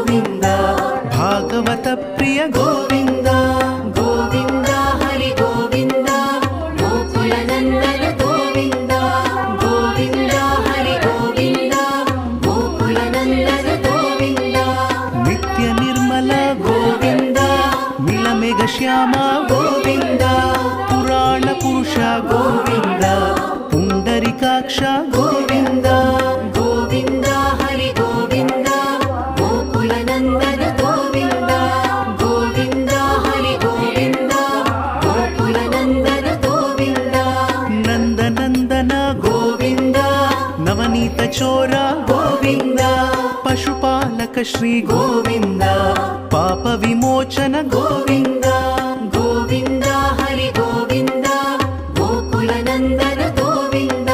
ಗೋವಿಂದ ಭಾಗವತ ಪ್ರಿಯ ಗೋವಿಂದ ಗೋವಿಂದ ಹರಿ ಗೋವಿಂದ ಗೋಕುಲ ನಂದನ ಗೋವಿಂದ ಗೋವಿಂದ ಹರಿ ಗೋವಿಂದ ಗೋಕುಲ ನಂದನ ಗೋವಿಂದ ನಿತ್ಯ ನಿರ್ಮಲ ಗೋವಿಂದ ಮಿಳಮೆಗ ಶ್ಯಾಮ ಗೋವಿಂದ ಪುರಾಣ ಪುರುಷ ಗೋವಿಂದ ಪುಂಡರಿಕಾಕ್ಷ ಗೋವಿಂದ ಗೋವಿಂದ ಹರಿ ಗೋವಿಂದ ಗೋಕುಲ ನಂದನ ಗೋವಿಂದ ಗೋವಿಂದ ಹರಿ ಗೋವಿಂದ ಗೋಕುಲ ನಂದನ ಗೋವಿಂದ ನಂದನಂದನ ಗೋವಿಂದ ನವನೀತ ಚೋರ ಗೋವಿಂದ ಪಶುಪಾಲಕ ಶ್ರೀ ಗೋವಿಂದ ಪಾಪ ವಿಮೋಚನ ಗೋವಿಂದ ಗೋವಿಂದ ಹರಿ ಗೋವಿಂದ ಗೋಕುಲ ನಂದನ ಗೋವಿಂದ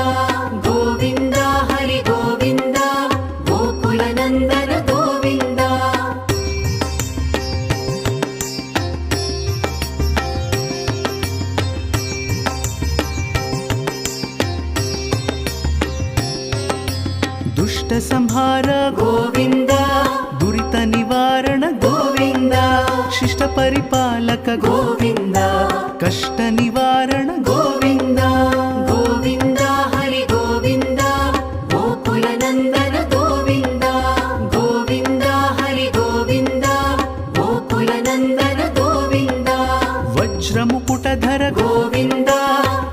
ಗೋವಿಂದ ಹರಿ ಗೋವಿಂದ ಗೋಕುಲ ನಂದನ ಗೋವಿಂದ ದುಷ್ಟ ಸಂಹಾರ ಗೋವಿಂದ ದುರಿತ ನಿವಾರಣ ಗೋವಿಂದ ಶಿಷ್ಟ ಪರಿಪಾಲಕ ಗೋವಿಂದ ಕಷ್ಟ ನಿವಾರಣ ಗೋವಿಂದ ಗೋವಿಂದ ಹರಿ ಗೋವಿಂದ ಗೋಕುಲ ನಂದನ ಗೋವಿಂದ ಗೋವಿಂದ ಹರಿ ಗೋವಿಂದ ಗೋಕುಲ ನಂದನ ಗೋವಿಂದ ವಜ್ರ ಮುಕುಟಧರ ಗೋವಿಂದ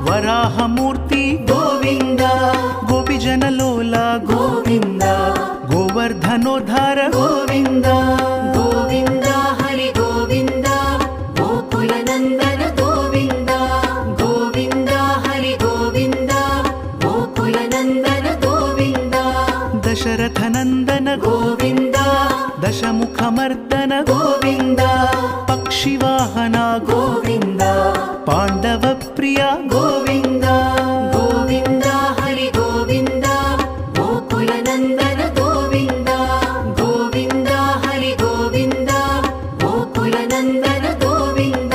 ವರಾಹ ಮೂರ್ತಿ ಗೋವಿಂದ ಗೋಪಿಜನ ಲೋಲ ಗೋವಿಂದ ಗೋವರ್ಧನೋದ್ಧಾರ ಗೋವಿಂದ ಗೋವಿಂದ ಹರಿ ಗೋವಿಂದ ಗೋಕುಲ ನಂದನ ಗೋವಿಂದ ಗೋವಿಂದ ಹರಿ ಗೋವಿಂದ ಗೋಕುಲ ನಂದನ ಗೋವಿಂದ ದಶರಥ ನಂದನ ಗೋವಿಂದ ದಶಮುಖ ಮರ್ದನ ಗೋವಿಂದ ಪಕ್ಷಿವಾಹನ ಗೋವಿಂದ ಪಾಂಡವ ಪ್ರಿಯ ಗೋವಿಂದ ಗೋವಿಂದ ಹರಿ ಗೋವಿಂದ ಗೋಕುಲ ನಂದನ ಗೋವಿಂದ ಗೋವಿಂದ ಹರಿ ಗೋವಿಂದ ಗೋಕುಲ ನಂದನ ಗೋವಿಂದ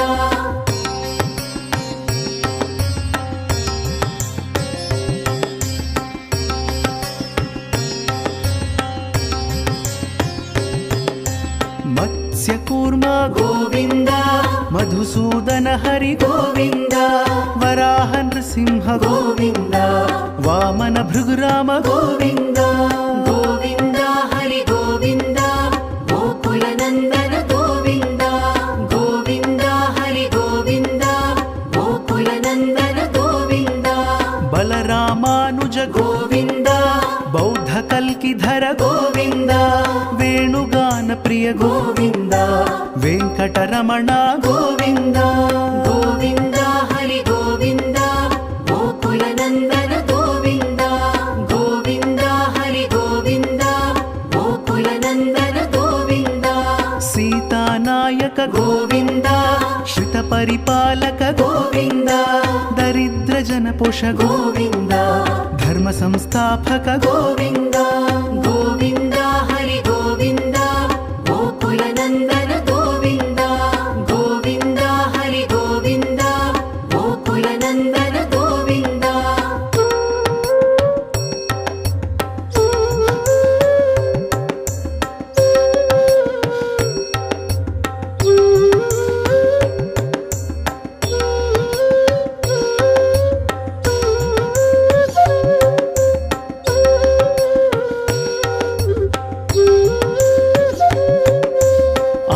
ಮತ್ಸ್ಯ ಕೂರ್ಮ ಗೋವಿಂದ ಮಧುಸೂದನ ಹರಿ ಗೋವಿಂದ ವರಾಹ ನೃಸಿಂಹ ಗೋವಿಂದ ವಾಮನ ಭೃಗುರಾಮ ಗೋವಿಂದ ಗೋವಿಂದ ಹರಿ ಗೋವಿಂದ ಗೋಕುಲ ನಂದನ ಗೋವಿಂದ ಗೋವಿಂದ ಹರಿ ಗೋವಿಂದ ಗೋಕುಲ ನಂದನ ಗೋವಿಂದ ಬಲರಾಮಾನುಜ ಗೋವಿಂದ ಬೌದ್ಧ ಕಲ್ಕಿಧರ ಗೋವಿಂದ ವೇಣುಗಾನ ಪ್ರಿಯ ಗೋವಿಂದ ವೆಂಕಟರಮಣ ಗೋವಿಂದ ಗೋವಿಂದ ಹರಿ ಗೋವಿಂದ ಗೋಕುಲ ನಂದನ ಗೋವಿಂದ ಗೋವಿಂದ ಹರಿ ಗೋವಿಂದ ಗೋಕುಲ ನಂದನ ಗೋವಿಂದ ಸೀತಾನಾಯಕ ಗೋವಿಂದ ಶ್ರಿತ ಪರಿಪಾಲಕ ಗೋವಿಂದ ದರಿದ್ರ ಜನಪೋಷ ಗೋವಿಂದ ಧರ್ಮ ಸಂಸ್ಥಾಪಕ ಗೋವಿಂದ ಗೋವಿಂದ ಹರಿ ಗೋವಿಂದ ಗೋಕುಲ ನಂದನ ಗೋವಿಂದ ಗೋವಿಂದ ಹರಿ ಗೋವಿಂದ ಗೋಕುಲ ನಂದನ ಗೋವಿಂದ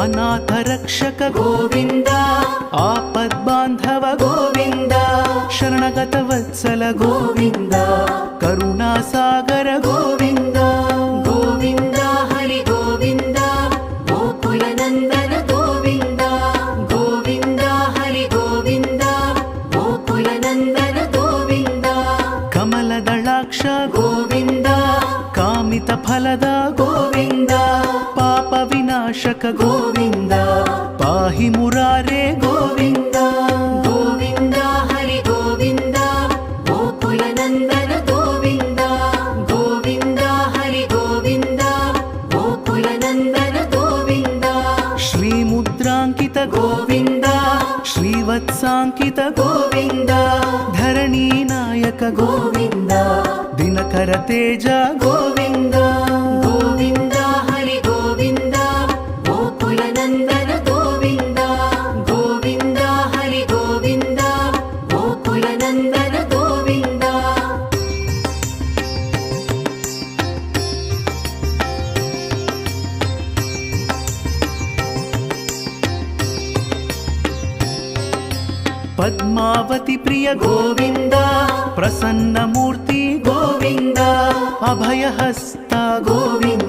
ಅನಾಥ ರಕ್ಷಕ ಗೋವಿಂದ ಆಪದ್ ಬಾಂಧವ ಗೋವಿಂದ ಶರಣಗತ ವತ್ಸಲ ಗೋವಿಂದ ಕರುಣಾಸಾಗರ ಗೋವಿಂದ ಗೋವಿಂದ ಹರಿ ಗೋವಿಂದ ಗೋಕುಲ ನಂದನ ಗೋವಿಂದ ಗೋವಿಂದ ಹರಿ ಗೋವಿಂದ ಗೋಕುಲ ನಂದನ ಗೋವಿಂದ ಕಮಲದಳಾಕ್ಷ ಗೋವಿಂದ ಕಾಮಿತ ಫಲದ ಗೋವಿಂದ ಪಾಪ ವಿನಾಶಕ ಗೋವಿಂದ ಪಾಹಿ ಮುರಾರೇ ಗೋವಿಂದ ಗೋವಿಂದ ಹರಿ ಗೋವಿಂದ ಗೋಕುಲ ನಂದನ ಗೋವಿಂದ ಗೋವಿಂದ ಹರಿ ಗೋವಿಂದ ಗೋಕುಲ ನಂದನ ಗೋವಿಂದ ಶ್ರೀ ಮುದ್ರಾಂಕಿತ ಗೋವಿಂದ ಶ್ರೀವತ್ಸಾಂಕಿತ ಗೋವಿಂದ ಧರಣಿ ನಾಯಕ ಗೋವಿಂದ ದಿನಕರ ತೇಜ ಗೋವಿಂದ ಗೋವಿಂದ ಹರಿ ಗೋವಿಂದ पद्मावती प्रिय गोविन्द प्रसन्नमूर्ति गोविन्द अभयहस्ता गोविन्द